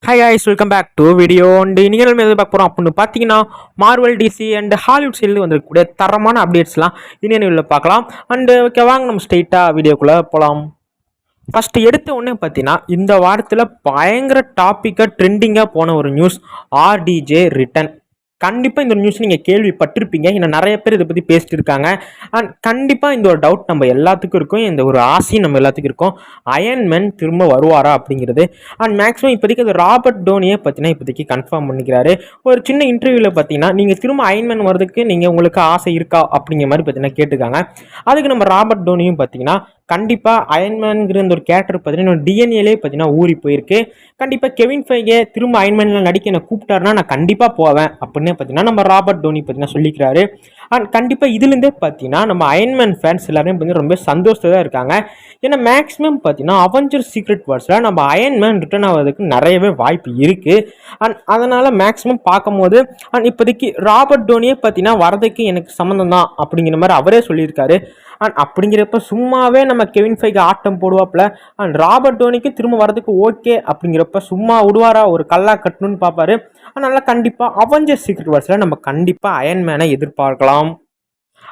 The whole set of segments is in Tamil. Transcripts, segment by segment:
Hi guys, welcome back to video. And நீங்கள் எது பார்க்க போகிறோம் அப்படின்னு பார்த்தீங்கன்னா மார்வல், டிசி அண்ட் ஹாலிவுட் சைடில் வந்துருக்கக்கூடிய தரமான அப்டேட்ஸ்லாம் இந்தியன் நியூஸில் பார்க்கலாம். அண்டு ஓகே, வாங்க நம்ம ஸ்ட்ரெயிட்டாக வீடியோக்குள்ளே போகலாம். ஃபஸ்ட்டு எடுத்த உடனே பார்த்தீங்கன்னா இந்த வாரத்தில் பயங்கர டாப்பிக்காக ட்ரெண்டிங்காக போன ஒரு நியூஸ், ஆர்டிஜே ரிட்டன். கண்டிப்பாக இந்த நியூஸ் நீங்கள் கேள்விப்பட்டிருப்பீங்க. இன்னும் நிறைய பேர் இதை பற்றி பேசிட்டு இருக்காங்க. அண்ட் கண்டிப்பாக இந்த ஒரு டவுட் நம்ம எல்லாத்துக்கும் இருக்கும், இந்த ஒரு ஆசையும் நம்ம எல்லாத்துக்கும் இருக்கும், அயன்மேன் திரும்ப வருவாரா அப்படிங்கிறது. அண்ட் மேக்ஸிமம் இப்போதைக்கு அது ராபர்ட் டோனியை பார்த்தீங்கன்னா இப்போதைக்கு கன்ஃபார்ம் பண்ணிக்கிறாரு. ஒரு சின்ன இன்டர்வியூவில் பார்த்தீங்கன்னா நீங்கள் திரும்ப அயன்மேன் வரதுக்கு உங்களுக்கு ஆசை இருக்கா அப்படிங்கிற மாதிரி பார்த்தீங்கன்னா கேட்டுக்காங்க. அதுக்கு நம்ம ராபர்ட் டோனியும் பார்த்தீங்கன்னா கண்டிப்பாக அயன்மேனுங்கிற இந்த ஒரு கேரக்டர் பார்த்தீங்கன்னா டிஎன்ஏலே பார்த்தீங்கன்னா ஊறி போயிருக்கு. கண்டிப்பாக கெவின் ஃபைகே திரும்ப அயன்மேனில் நடிக்க என்னை கூப்பிட்டாருன்னா நான் கண்டிப்பாக போவேன் அப்படின்னு பார்த்தீங்கன்னா நம்ம ராபர்ட் டோனி பார்த்தீங்கன்னா சொல்லிக்கிறாரு. அண்ட் கண்டிப்பாக இதுலேருந்தே பார்த்தீங்கன்னா நம்ம அயன்மேன் ஃபேன்ஸ் எல்லாருமே பார்த்தீங்கன்னா ரொம்ப சந்தோஷமாக இருக்காங்க. ஏன்னா மேக்ஸிமம் பார்த்தீங்கன்னா அவெஞ்சர்ஸ் சீக்ரெட் வார்ஸில் நம்ம அயன்மேன் ரிட்டர்ன் ஆகிறதுக்கு நிறையவே வாய்ப்பு இருக்குது. அண்ட் அதனால் மேக்ஸிமம் பார்க்கும்போது அண்ட் இப்போதைக்கு ராபர்ட் டோனியே பார்த்தீங்கன்னா வரதுக்கு எனக்கு சம்மந்தம் தான் அப்படிங்கிற மாதிரி அவரே சொல்லியிருக்காரு. அண்ட் அப்படிங்கிறப்ப சும்மாவே நம்ம கெவின் ஃபைகே ஆட்டம் போடுவாப்புல. அண்ட் ராபர்ட் டோனிக்கு திரும்ப வரதுக்கு ஓகே அப்படிங்கிறப்ப சும்மா விடுவாரா, ஒரு கல்லா கட்டணும்னு பார்ப்பாரு. அதனால கண்டிப்பாக அவெஞ்சர்ஸ் சீக்ரெட் வார்ஸில் நம்ம கண்டிப்பாக அயன்மேனை எதிர்பார்க்கலாம்.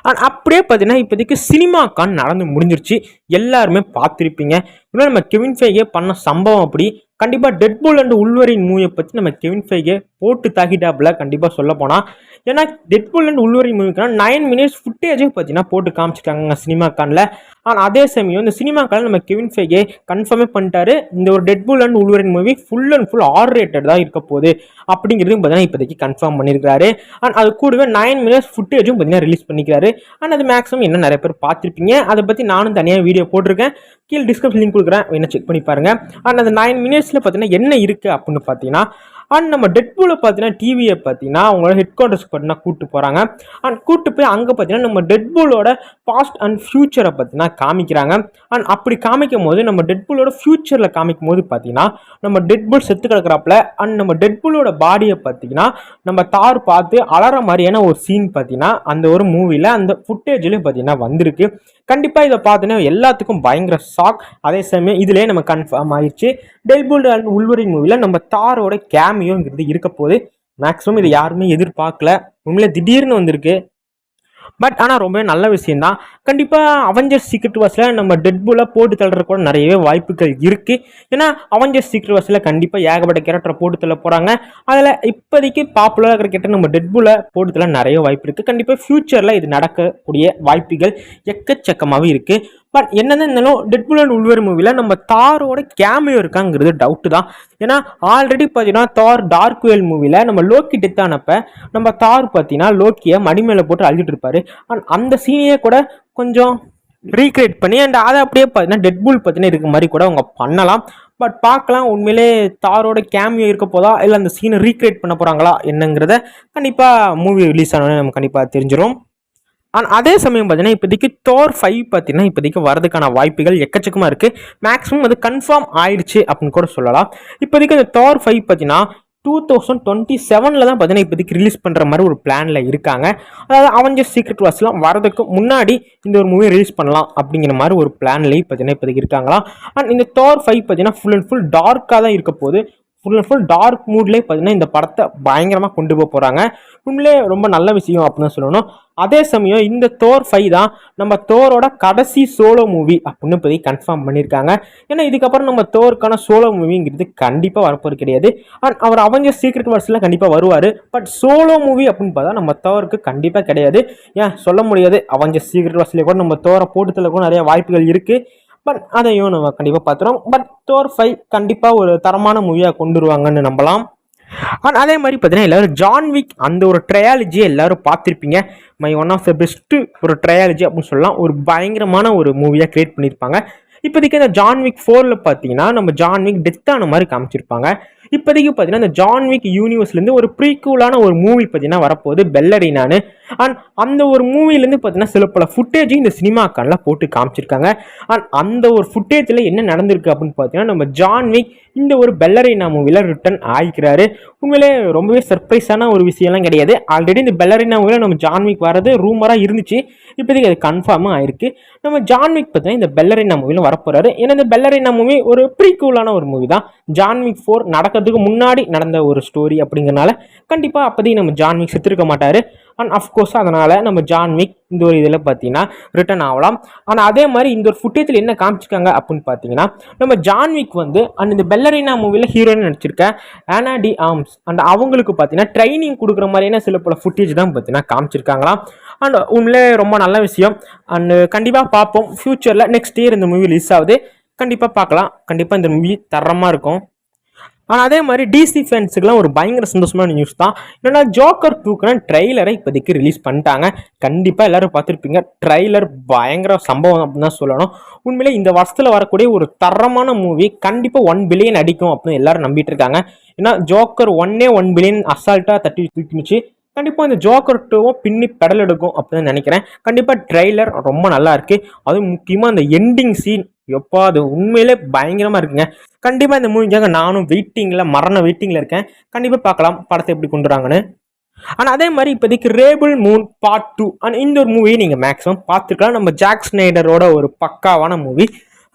அண்ட் அப்படியே பார்த்தீங்கன்னா இப்போதைக்கு சினிமாக்கான் நடந்து முடிஞ்சிருச்சு, எல்லாருமே பார்த்துருப்பீங்க. இன்னும் நம்ம கெவின் ஃபைகே பண்ண சம்பவம் அப்படி. கண்டிப்பாக டெட்பூல் அண்ட் உல்வரின் மூவியை பற்றி நம்ம கெவின் ஃபைகே போட்டு தாக்கிட்டாப்புல கண்டிப்பாக சொல்ல போனால். ஏன்னா டெட்பூல் அண்ட் உல்வரின் மூவிக்குனா 9 minutes ஃபுட்டேஜும் பார்த்தீங்கன்னா போட்டு காமிச்சிட்டாங்க சினிமாக்கானில். ஆனால் அதே சமயம் இந்த சினிமாக்கானில் நம்ம கெவின் ஃபைகே கன்ஃபார்மே பண்ணிட்டாரு, இந்த ஒரு Deadpool and உல்வரின் movie full and full R-rated தான் இருக்க போகுது அப்படிங்கிறதும் பார்த்தீங்கன்னா இப்போதைக்கு கன்ஃபார்ம் பண்ணியிருக்காரு. அண்ட் அது கூடவே 9 minutes ஃபுட்டேஜும் பார்த்தீங்கன்னா ரிலீஸ் பண்ணிக்கிறாரு. அண்ட் அது மேக்ஸிமம் என்ன நிறைய பேர் பார்த்துருப்பீங்க, அதை பற்றி நானும் தனியாக வீடியோ போட்டிருக்கேன், கீழே டிஸ்கிரிப்ஷன் லிங்க் கொடுக்குறேன், வேணா செக் பண்ணி பாருங்க. அண்ட் அந்த 9 minutesல பார்த்தீங்கன்னா என்ன இருக்குது அப்படின்னு பார்த்தீங்கன்னா, அண்ட் நம்ம டெட்பூலை பார்த்தீங்கன்னா டிவியை பார்த்தீங்கன்னா அவங்களோட ஹெட் குவார்ட்டர்ஸ்க்கு பார்த்தீங்கன்னா கூப்பிட்டு போகிறாங்க. அண்ட் கூப்பிட்டு போய் அங்கே பார்த்தீங்கன்னா நம்ம டெட்பூலோட பாஸ்ட் அண்ட் ஃபியூச்சரை பார்த்தீங்கன்னா காமிக்கிறாங்க. அண்ட் அப்படி காமிக்கும் போது நம்ம டெட்பூலோட ஃபியூச்சரில் காமிக்கும் போது பார்த்தீங்கன்னா நம்ம டெட்பூல் செத்து கிடக்குறாப்புல. அண்ட் நம்ம டெட்பூலோட பாடியை பார்த்தீங்கன்னா நம்ம தார் பார்த்து அலற மாதிரியான ஒரு சீன் பார்த்தீங்கன்னா அந்த ஒரு மூவியில் அந்த ஃபுட்டேஜ்லேயும் பார்த்தீங்கன்னா வந்திருக்கு. கண்டிப்பாக இதை பார்த்தீங்கன்னா எல்லாத்துக்கும் பயங்கர ஷாக். அதே சமயம் இதிலே நம்ம கன்ஃபார்ம் ஆயிடுச்சு, டெட்பூல் அண்ட் உல்வரின் மூவியில் நம்ம தாரோட கேமியோங்கிறது இருக்க போது. மேக்ஸிமம் இது யாருமே எதிர்பார்க்கல, உண்மையிலே திடீர்னு வந்திருக்கு. பட் ஆனால் ரொம்பவே நல்ல விஷயம்தான். கண்டிப்பாக அவெஞ்சர்ஸ் சீக்ரெட் வார்ஸில் நம்ம டெட்பூலை போட்டு தள்ளுற கூட நிறையவே வாய்ப்புகள் இருக்குது. ஏன்னா அவெஞ்சர்ஸ் சீக்ரெட் வார்ஸில் கண்டிப்பாக ஏகப்பட்ட கேரக்டரை போட்டு தள்ள போகிறாங்க. அதில் இப்போதைக்கு பாப்புலராக இருக்கிற கேரக்டர் நம்ம டெட்பூலை போட்டு தள்ள நிறைய வாய்ப்பு இருக்குது. கண்டிப்பாக ஃப்யூச்சரில் இது நடக்கக்கூடிய வாய்ப்புகள் எக்கச்சக்கமாகவே இருக்குது. பட் என்னதான் இருந்தாலும் டெட்பூல் அண்ட் உல்வரின் மூவியில் நம்ம தாரோட கேமியோ இருக்காங்கிறது டவுட்டு தான். ஏன்னா ஆல்ரெடி பார்த்தீங்கன்னா தார் டார்க் வேல் மூவியில் நம்ம லோக்கி டெத் ஆனப்போ நம்ம தார் பார்த்தீங்கன்னா லோக்கியை மடி மேலே போட்டு அழுகிட்டு இருப்பாரு. அண்ட் அந்த சீனையே கூட கொஞ்சம் ரீக்ரியேட் பண்ணி அண்ட் அதை அப்படியே பார்த்தீங்கன்னா டெட்பூல் பார்த்தீங்கன்னா இருக்க மாதிரி கூட அவங்க பண்ணலாம். பட் பார்க்கலாம் உண்மையிலே தாரோட கேமியோ இருக்க போதா இல்லை அந்த சீனை ரீக்ரியேட் பண்ண போகிறாங்களா என்னங்கிறத கண்டிப்பாக மூவி ரிலீஸ் ஆனோன்னு நம்ம கண்டிப்பாக தெரிஞ்சிடும். ஆனால் அதே சமயம் பார்த்தீங்கன்னா இப்போதைக்கு Thor 5 பார்த்தீங்கன்னா இப்போதைக்கு வரதுக்கான வாய்ப்புகள் எக்கச்சக்கமாக இருக்குது. மேக்ஸிமம் அது கன்ஃபார்ம் ஆயிடுச்சு அப்படின்னு கூட சொல்லலாம். இப்போதைக்கு அந்த Thor 5 பார்த்தீங்கன்னா 2027 தான் பார்த்தீங்கன்னா இப்போதைக்கு ரிலீஸ் பண்ணுற மாதிரி ஒரு பிளானில் இருக்காங்க. அதாவது அவெஞ்சர்ஸ் சீக்ரெட் வார்ஸ்லாம் வரதுக்கு முன்னாடி இந்த ஒரு மூவியை ரிலீஸ் பண்ணலாம் அப்படிங்கிற மாதிரி ஒரு பிளான்லேயும் பார்த்தீங்கன்னா இப்போதைக்கு இருக்காங்களா. அண்ட் இந்த Thor 5 பார்த்தீங்கன்னா ஃபுல் அண்ட் ஃபுல் டார்க்காக தான் இருக்க போகுது. ஃபுல் அண்ட் ஃபுல் டார்க் மூட்லேயே பார்த்தீங்கன்னா இந்த படத்தை பயங்கரமாக கொண்டு போக போகிறாங்க. உண்மையிலே ரொம்ப நல்ல விஷயம் அப்படின்னு சொல்லணும். அதே சமயம் இந்த Thor 5 தான் நம்ம தோரோட கடைசி சோலோ மூவி அப்படின்னு இப்போதைக்கு கன்ஃபார்ம் பண்ணியிருக்காங்க. ஏன்னா இதுக்கப்புறம் நம்ம தோருக்கான சோலோ மூவிங்கிறது கண்டிப்பாக வரப்போது கிடையாது. அண்ட் அவர் அவெஞ்சர்ஸ் சீக்ரெட் வார்ஸில் கண்டிப்பாக வருவார். பட் சோலோ மூவி அப்படின்னு பார்த்தா நம்ம தோருக்கு கண்டிப்பாக கிடையாது. ஏன் சொல்ல முடியாது, அவெஞ்சர்ஸ் சீக்ரெட் வார்ஸில் கூட நம்ம தோரை போட்டுத்துல கூட நிறைய வாய்ப்புகள் இருக்குது. பட் அதையும் நம்ம கண்டிப்பாக பார்த்துருவோம். பட் Thor 5 கண்டிப்பாக ஒரு தரமான மூவியாக கொண்டு வருவாங்கன்னு நம்பலாம். அண்ட் அதே மாதிரி பார்த்தீங்கன்னா எல்லோரும் ஜான் விக் அந்த ஒரு ட்ரையாலஜியை எல்லோரும் பார்த்துருப்பீங்க. ஒன் ஆஃப் த பெஸ்ட்டு ஒரு ட்ரையாலஜி அப்படின்னு சொல்லலாம். ஒரு பயங்கரமான ஒரு மூவியாக க்ரியேட் பண்ணியிருப்பாங்க. இப்போதைக்கு இந்த ஜான் விக் 4ல் பார்த்தீங்கன்னா நம்ம ஜான் விக் டெத் ஆன மாதிரி காமிச்சிருப்பாங்க. இப்போதைக்கு பார்த்தீங்கன்னா இந்த ஜான் விக் யூனிவர்ஸ்லேருந்து ஒரு ப்ரீக்வலான ஒரு மூவி பார்த்தீங்கன்னா வரப்போகுது பெல்லரினான்னு. அண்ட் அந்த ஒரு மூவிலேருந்து பார்த்தீங்கன்னா சில பல ஃபுட்டேஜும் இந்த சினிமாக்கெல்லாம் போட்டு காமிச்சிருக்காங்க. அண்ட் அந்த ஒரு ஃபுட்டேஜில் என்ன நடந்திருக்கு அப்படின்னு பார்த்தீங்கன்னா நம்ம ஜான் விக் இந்த ஒரு பெல்லரினா மூவியில் ரிட்டர்ன் ஆகிக்கிறாரு. உண்மையிலே ரொம்பவே சர்ப்ரைஸான ஒரு விஷயம்லாம் கிடையாது. ஆல்ரெடி இந்த பெல்லரினா மூவியில் நம்ம ஜான் விக் வரது ரூமராக இருந்துச்சு. இப்போதைக்கு அது கன்ஃபார்மாக ஆயிருக்கு. நம்ம ஜான் விக் பார்த்தீங்கன்னா இந்த பெல்லரினா மூவியில் வரப்போறாரு. ஏன்னா இந்த பெல்லரினா மூவி ஒரு ப்ரீக்வலான ஒரு மூவி தான். ஜான் விக் 4 நடக்கிறதுக்கு முன்னாடி நடந்த ஒரு ஸ்டோரி அப்படிங்கிறனால கண்டிப்பாக அப்போதைக்கு நம்ம ஜான் விக் செத்துருக்க மாட்டார். அண்ட் அஃப்கோர்ஸ் அதனால் நம்ம ஜான் விக் இந்த ஒரு இதில் பார்த்தீங்கன்னா ரிட்டர்ன் ஆகலாம். ஆனால் அதே மாதிரி இந்த ஒரு ஃபுட்டேஜில் என்ன காமிச்சிருக்காங்க அப்படின்னு பார்த்தீங்கன்னா நம்ம ஜான் விக் வந்து அண்ட் இந்த பெல்லரினா மூவியில் ஹீரோயின் நடிச்சிருக்க ஆனா டி ஆர்ம்ஸ் அண்ட் அவங்களுக்கு பார்த்தீங்கன்னா ட்ரைனிங் கொடுக்குற மாதிரியான சில பல ஃபுட்டேஜ் தான் பார்த்தீங்கன்னா காமிச்சிருக்காங்களாம். அண்ட் உண்மையிலே ரொம்ப நல்ல விஷயம். அண்ட் கண்டிப்பாக பார்ப்போம் ஃப்யூச்சரில். நெக்ஸ்ட் இயர் இந்த மூவி ரிலீஸ் ஆகுது, கண்டிப்பாக பார்க்கலாம். கண்டிப்பாக இந்த மூவி தரமாக இருக்கும். ஆனால் அதே மாதிரி டிசி ஃபேன்ஸுக்குலாம் ஒரு பயங்கர சந்தோஷமான நியூஸ் தான். என்னன்னா ஜோக்கர் 2க்கான ட்ரெய்லரை இப்போதைக்கு ரிலீஸ் பண்ணிட்டாங்க. கண்டிப்பாக எல்லாரும் பார்த்துருப்பீங்க. ட்ரெய்லர் பயங்கர சம்பவம் அப்படின்னு தான் சொல்லணும். உண்மையிலே இந்த வருஷத்தில் வரக்கூடிய ஒரு தரமான மூவி கண்டிப்பாக 1 பில்லியன் அடிக்கும் அப்படின்னு எல்லாரும் நம்பிட்டு இருக்காங்க. ஏன்னா ஜோக்கர் 1 பில்லியன் அசால்ட்டாக தட்டி தூக்கினுச்சு. கண்டிப்பாக இந்த ஜோக்கர் 2வும் பின்னி பெடல் எடுக்கும் அப்படின்னு நினைக்கிறேன். கண்டிப்பாக ட்ரெய்லர் ரொம்ப நல்லா இருக்கு. அதுவும் முக்கியமாக அந்த எண்டிங் சீன் எப்போ அது உண்மையிலே பயங்கரமாக இருக்குங்க. கண்டிப்பாக இந்த மூவிக்காக நானும் மரண வெயிட்டிங்கில் இருக்கேன். கண்டிப்பாக பார்க்கலாம் படத்தை எப்படி கொண்டு வராங்கன்னு. ஆனால் அதே மாதிரி இப்போதைக்கு ரேபிள் மூன் பார்ட் 2 அண்ட் இந்த ஒரு மூவியை நீங்கள் மேக்ஸிமம் பார்த்துக்கலாம். நம்ம ஜாக் ஸ்னைடரோட ஒரு பக்காவான மூவி.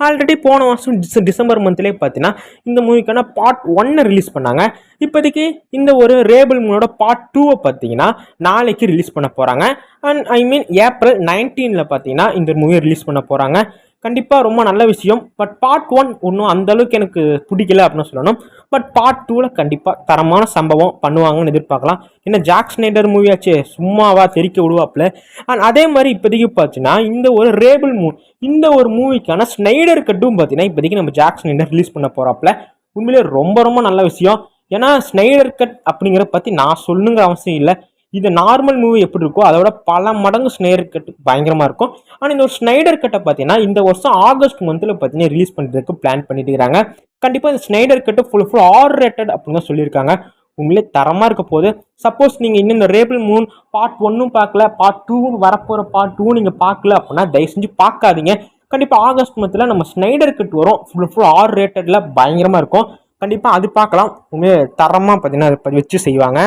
ஆல்ரெடி போன வருஷம் டிசம்பர் மந்த்லேயே பார்த்தீங்கன்னா இந்த மூவிக்கான பார்ட் 1 ரிலீஸ் பண்ணாங்க. இப்போதைக்கு இந்த ஒரு ரேபிள் மூனோட பார்ட் 2 பார்த்தீங்கன்னா நாளைக்கு ரிலீஸ் பண்ண போகிறாங்க. அண்ட் ஏப்ரல் 19 பார்த்தீங்கன்னா இந்த மூவியை ரிலீஸ் பண்ண போகிறாங்க. கண்டிப்பாக ரொம்ப நல்ல விஷயம். பட் பார்ட் 1 ஒன்றும் அந்தளவுக்கு எனக்கு பிடிக்கல அப்படின்னு சொல்லணும். பட் பார்ட் 2ல் கண்டிப்பாக தரமான சம்பவம் பண்ணுவாங்கன்னு எதிர்பார்க்கலாம். ஏன்னா ஜாக் ஸ்னைடர் மூவியாச்சு சும்மாவா தெரிக்க விடுவாப்புல. அண்ட் அதே மாதிரி இப்போதைக்கு பார்த்தீங்கன்னா இந்த ஒரு ரேபிள் மூன் இந்த ஒரு மூவிக்கான ஸ்னைடர் கட்டும் பார்த்தீங்கன்னா இப்போதைக்கு நம்ம ஜாக் ஸ்னைடர் ரிலீஸ் பண்ண போகிறாப்புல. உண்மையிலே ரொம்ப ரொம்ப நல்ல விஷயம். ஏன்னா ஸ்னைடர் கட் அப்படிங்கிறத பற்றி நான் சொல்லுங்கிற அவசியம் இல்லை. இது நார்மல் மூவி எப்படி இருக்கோ அதோட பல மடங்கு ஸ்னைடர் கட் பயங்கரமாக இருக்கும். ஆனால் இந்த ஒரு ஸ்னைடர் கட்டை பார்த்தீங்கன்னா இந்த வருஷம் ஆகஸ்ட் மந்தில் பார்த்தீங்கன்னா ரிலீஸ் பண்ணுறதுக்கு பிளான் பண்ணிட்டு இருக்கிறாங்க. கண்டிப்பாக இந்த ஸ்னைடர் கட்டு ஃபுல் R-rated அப்படின்னு சொல்லியிருக்காங்க. உண்மையிலே தரமாக இருக்க போது. சப்போஸ் நீங்கள் இன்னும் இந்த ரேபிள் மூன் பார்ட் 1 பார்க்கல, பார்ட் 2 வரப்போகிற பார்ட் 2 நீங்கள் பார்க்கல அப்படின்னா தயவு செஞ்சு பார்க்காதீங்க. கண்டிப்பாக ஆகஸ்ட் மந்தில் நம்ம ஸ்னைடர் கட் வரும். ஃபுல் R-rated பயங்கரமாக இருக்கும். கண்டிப்பாக அது பார்க்கலாம். உண்மையிலே தரமாக பார்த்தீங்கன்னா அதை வச்சு செய்வாங்க.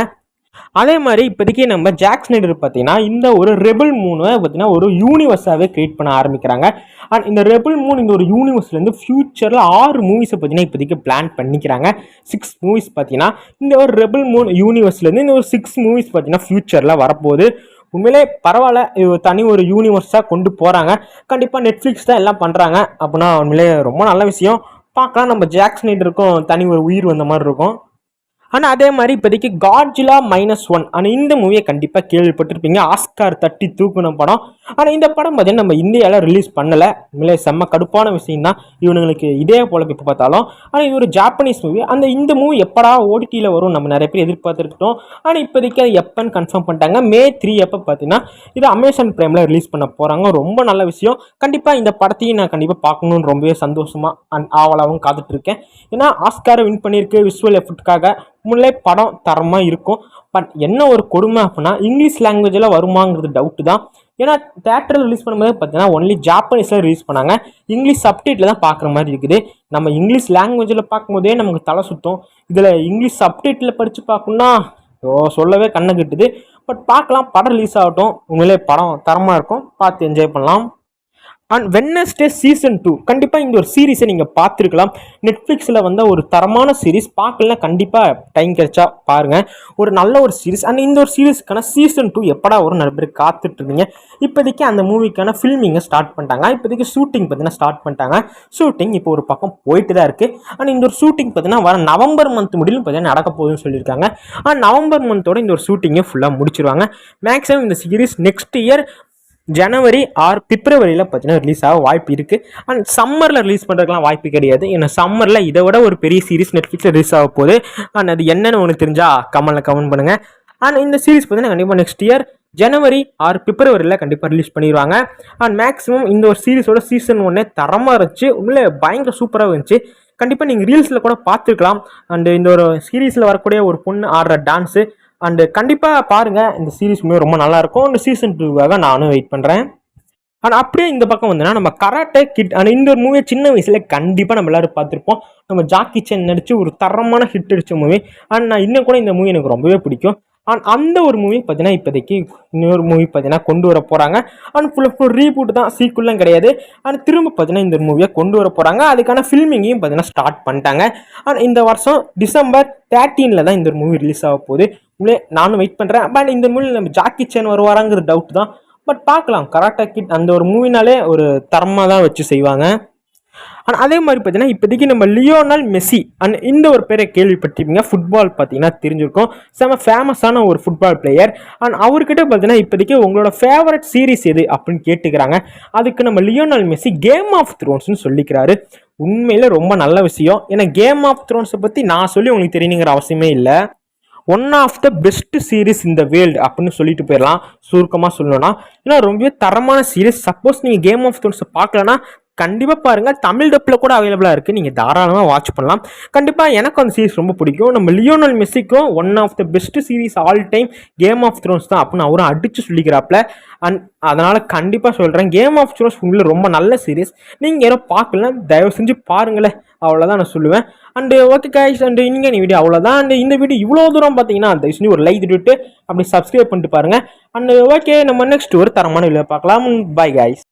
அதே மாதிரி இப்போதைக்கு நம்ம ஜாக் ஸ்னைடர் பார்த்தீங்கன்னா இந்த ஒரு ரெபிள் மூனை பார்த்தீங்கன்னா ஒரு யூனிவர்ஸாகவே கிரியேட் பண்ண ஆரம்பிக்கிறாங்க. அண்ட் இந்த ரெபிள் மூன் இந்த ஒரு யூனிவர்ஸ்லேருந்து ஃபியூச்சரில் 6 மூவிஸை பார்த்தீங்கன்னா இப்போதைக்கு பிளான் பண்ணிக்கிறாங்க. 6 மூவிஸ் பார்த்தீங்கன்னா இந்த ஒரு ரெபிள் மூன் யூனிவர்ஸ்லேருந்து இந்த ஒரு 6 மூவிஸ் பார்த்தீங்கன்னா ஃபியூச்சரில் வரப்போகுது. உண்மையிலே பரவாயில்ல. இது தனி ஒரு யூனிவர்ஸாக கொண்டு போகிறாங்க. கண்டிப்பாக நெட்ஃப்ளிக்ஸ் தான் எல்லாம் பண்ணுறாங்க அப்படின்னா உண்மையிலே ரொம்ப நல்ல விஷயம். பார்க்கலாம். நம்ம ஜாக் ஸ்னைடருக்கும் தனி ஒரு உயிர் வந்த மாதிரி இருக்கும். ஆனால் அதே மாதிரி இப்போதைக்கு காட்ஜிலா -1 ஆனால் இந்த மூவியை கண்டிப்பாக கேள்விப்பட்டிருப்பீங்க. ஆஸ்கார் தட்டி தூக்குன படம். ஆனால் இந்த படம் பார்த்தீங்கன்னா நம்ம இந்தியாவில் ரிலீஸ் பண்ணலை. உண்மையிலே செம்ம கடுப்பான விஷயம் தான் இவனுங்களுக்கு இதே போல இப்போ பார்த்தாலும். ஆனால் இது ஒரு ஜாப்பனீஸ் மூவி. இந்த மூவி எப்படா OTTயில் வரும் நம்ம நிறைய பேர் எதிர்பார்த்துருக்கோம். ஆனால் இப்போதைக்கு அது எப்போன்னு கன்ஃபார்ம் பண்ணிட்டாங்க. May 3 எப்போ பார்த்தீங்கன்னா இது அமேசான் பிரைமில் ரிலீஸ் பண்ண போகிறாங்க. ரொம்ப நல்ல விஷயம். கண்டிப்பாக இந்த படத்தையும் நான் கண்டிப்பாக பார்க்கணுன்னு ரொம்பவே சந்தோஷமாக ஆவலாகவும் காத்துட்ருக்கேன். ஏன்னா ஆஸ்காரை வின் பண்ணியிருக்கு விஷுவல் எஃபெக்ட்டுக்காக. முன்னே படம் தரமாக இருக்கும். பட் என்ன ஒரு கொடுமை அப்படின்னா இங்கிலீஷ் லாங்குவேஜில் வருமாங்கிறது டவுட்டு தான். ஏன்னா தேட்டரில் ரிலீஸ் பண்ணும்போது பார்த்தீங்கன்னா ஒன்லி ஜாப்பனீஸில் ரிலீஸ் பண்ணாங்க. இங்கிலீஷ் சப்டைட்டில் தான் பார்க்குற மாதிரி இருக்குது. நம்ம இங்கிலீஷ் லாங்குவேஜில் பார்க்கும்போதே நமக்கு தலை சுத்தம். இதில் இங்கிலீஷ் சப்டைட்டில் படித்து பார்க்கணுன்னா சொல்லவே கண்ணை கட்டுது. பட் பார்க்கலாம். படம் ரிலீஸ் ஆகட்டும். உண்மையிலே படம் தரமாக இருக்கும். பார்த்து என்ஜாய் பண்ணலாம். அண்ட் வெட்னஸ்டே சீசன் 2 கண்டிப்பாக இந்த ஒரு சீரீஸை நீங்கள் பார்த்துருக்கலாம். நெட்ஃப்ளிக்ஸில் வந்த ஒரு தரமான சீரீஸ். பார்க்கலாம். கண்டிப்பாக டைம் கிடைச்சா பாருங்கள். ஒரு நல்ல ஒரு சீரீஸ். அண்ட் இந்த ஒரு சீரீஸ்க்கான சீசன் 2 எப்படா ஒரு நிறைய பேர் காத்துட்ருந்தீங்க. இப்போதைக்கு அந்த மூவிக்கான ஃபில்மிங்கை ஸ்டார்ட் பண்ணிட்டாங்க. இப்போதைக்கு ஷூட்டிங் பார்த்தீங்கன்னா ஸ்டார்ட் பண்ணிட்டாங்க. ஷூட்டிங் இப்போ ஒரு பக்கம் போயிட்டு தான் இருக்குது. அண்ட் இந்த ஒரு ஷூட்டிங் பார்த்தீங்கன்னா வர நவம்பர் மந்த் முடியும் பார்த்தீங்கன்னா நடக்க போகுதுன்னு சொல்லியிருக்காங்க. நவம்பர் மந்தோட இந்த ஒரு ஷூட்டிங்கை ஃபுல்லாக முடிச்சிருவாங்க. மேக்ஸிமம் இந்த சீரீஸ் நெக்ஸ்ட் இயர் ஜனவரி ஆர் பிப்ரவரியில் பார்த்தீங்கன்னா ரிலீஸ் ஆக வாய்ப்பு இருக்குது. அண்ட் சம்மரில் ரிலீஸ் பண்ணுறதுக்குலாம் வாய்ப்பு கிடையாது. ஏன்னா சம்மரில் இதை விட ஒரு பெரிய சீரிஸ் நெட்ஃப்ளிக்ஸில் ரிலீஸ் ஆக போகுது. அண்ட் அது என்னென்னு உனக்கு தெரிஞ்சால் கமெண்ட் பண்ணுங்கள். அண்ட் இந்த சீரிஸ் பார்த்தீங்கன்னா கண்டிப்பாக நெக்ஸ்ட் இயர் ஜனவரி ஆர் பிப்ரவரியில் கண்டிப்பாக ரிலீஸ் பண்ணிடுவாங்க. அண்ட் மேக்ஸிமம் இந்த ஒரு சீரிஸோட சீசன் 1 தரமாக இருந்துச்சு. உள்ளே பயங்கர சூப்பராக இருந்துச்சு. கண்டிப்பாக நீங்கள் ரீல்ஸில் கூட பார்த்துருக்கலாம். அண்ட் இந்த ஒரு சீரீஸில் வரக்கூடிய ஒரு பொண்ணு ஆடுற டான்ஸு அண்டு கண்டிப்பாக பாருங்கள், இந்த சீரீஸுமே ரொம்ப நல்லாயிருக்கும். இந்த சீசன் 2க்காக நானும் வெயிட் பண்ணுறேன். ஆனால் அப்படியே இந்த பக்கம் வந்துன்னா நம்ம கராட்டே கிட் ஆனால் இந்த ஒரு மூவியை சின்ன வயசில் கண்டிப்பாக நம்ம எல்லாரும் பார்த்துருப்போம். நம்ம ஜாக்கி சான் நடித்து ஒரு தரமான ஹிட் அடித்த மூவி. அண்ட் நான் இன்னும் கூட இந்த மூவி எனக்கு ரொம்பவே பிடிக்கும். அண்ட் அந்த ஒரு மூவி பார்த்தீங்கன்னா இப்போதைக்கு இன்னொரு மூவி பார்த்தீங்கன்னா கொண்டு வர போகிறாங்க. அண்ட் ஃபுல் ரீபூட் தான், சீக்குலாம் கிடையாது. அண்ட் திரும்ப பார்த்தீங்கன்னா இந்த மூவியை கொண்டு வர போகிறாங்க. அதுக்கான ஃபில்மிங்கையும் பார்த்தீங்கன்னா ஸ்டார்ட் பண்ணிட்டாங்க. அண்ட் இந்த வருஷம் டிசம்பர் 13 தான் இந்த ஒரு மூவி ரிலீஸ் ஆக போகுது. உங்களே நானும் வெயிட் பண்ணுறேன். பட் இந்த மூவியில் நம்ம ஜாக்கி சான் வருவாராங்கிற டவுட் தான். பட் பார்க்கலாம், கராட்டே கிட் அந்த ஒரு மூவினாலே ஒரு தரமாக தான் வச்சு செய்வாங்க. ஆனால் அதே மாதிரி பார்த்தீங்கன்னா இப்போதைக்கு நம்ம லியோனல் மெஸ்ஸி அண்ட் இந்த ஒரு பேரை கேள்விப்பட்டிருப்பீங்க. ஃபுட்பால் பார்த்தீங்கன்னா தெரிஞ்சிருக்கும். செம ஃபேமஸான ஒரு ஃபுட்பால் பிளேயர். அண்ட் அவர்கிட்ட பார்த்தீங்கன்னா இப்போதைக்கு உங்களோட ஃபேவரட் சீரிஸ் எது அப்படின்னு கேட்டுக்கிறாங்க. அதுக்கு நம்ம லியோனல் மெஸ்ஸி கேம் ஆஃப் த்ரோன்ஸ்னு சொல்லிக்கிறாரு. உண்மையில ரொம்ப நல்ல விஷயம். ஏன்னா கேம் ஆஃப் த்ரோன்ஸை பற்றி நான் சொல்லி உங்களுக்கு தெரியணுங்கிற அவசியமே இல்லை. One of the best series இந்த வேர்ல்டு அப்படின்னு சொல்லிட்டு போயிடலாம் சுருக்கமாக சொல்லணும்னா. ஏன்னா ரொம்பவே தரமான சீரீஸ். சப்போஸ் நீங்கள் கேம் ஆஃப் த்ரோன்ஸை பார்க்கலன்னா கண்டிப்பாக பாருங்கள், தமிழ் டப்பில் கூட அவைலபிளாக இருக்குது. நீங்கள் தாராளமாக வாட்ச் பண்ணலாம். கண்டிப்பாக எனக்கு அந்த சீரிஸ் ரொம்ப பிடிக்கும். நம்ம லியோனல் மெஸ்ஸிக்கும் one of the best series all time Game of Thrones தான் அப்படின்னு அவரும் அடித்து சொல்லிக்கிறாப்புல. அண்ட் அதனால் கண்டிப்பாக சொல்கிறேன், கேம் ஆஃப் த்ரோன்ஸ் உண்மையில் ரொம்ப நல்ல சீரிஸ். நீங்கள் யாரும் பார்க்கலாம், தயவு செஞ்சு பாருங்களேன். அவ்வளோதான் நான் சொல்லுவேன். அண்டு ஓகே கைஸ், அண்டு இன்னைக்கு வீடியோ அவ்வளோதான். அண்ட் இந்த வீடியோ இவ்வளோ தூரம் பார்த்தீங்கன்னா தயவு செஞ்சு ஒரு லைக் விட்டு அப்படி சப்ஸ்கிரைப் பண்ணிட்டு பாருங்கள். அண்டு ஓகே, நம்ம நெக்ஸ்ட் ஒரு தரமான வீடியோ பார்க்கலாம். Bye guys.